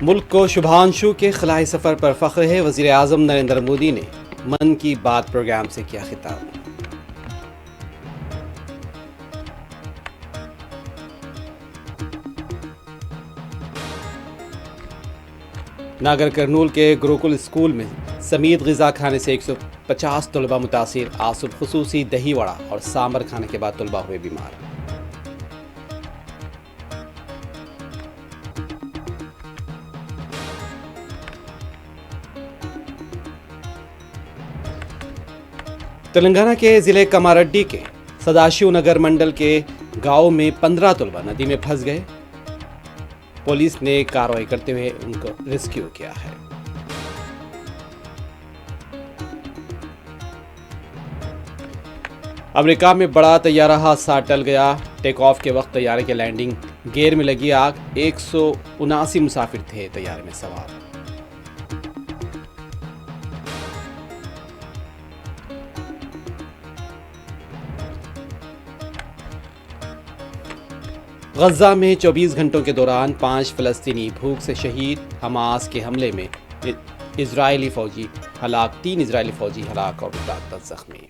ملک کو شبھانشو کے خلائی سفر پر فخر ہے. وزیر اعظم نریندر مودی نے من کی بات پروگرام سے کیا خطاب. ناگر کرنول کے گروکل اسکول میں سمیت غذا کھانے سے 150 طلبہ متاثر. آج صبح خصوصی دہی وڑا اور سامبر کھانے کے بعد طلبہ ہوئے بیمار. تلنگانہ کے ضلع کماریڈی کے سداشیو نگر منڈل کے گاؤں میں 15 طلبہ ندی میں پھنس گئے. پولیس نے کارروائی کرتے ہوئے ان کو ریسکیو کیا ہے. امریکہ میں بڑا طیارہ حادثہ ٹل گیا. ٹیک آف کے وقت طیارے کے لینڈنگ گیئر میں لگی آگ. 179 مسافر تھے طیارے میں سوار. غزہ میں 24 گھنٹوں کے دوران 5 فلسطینی بھوک سے شہید. حماس کے حملے میں 3 اسرائیلی فوجی ہلاک اور 10 زخمی.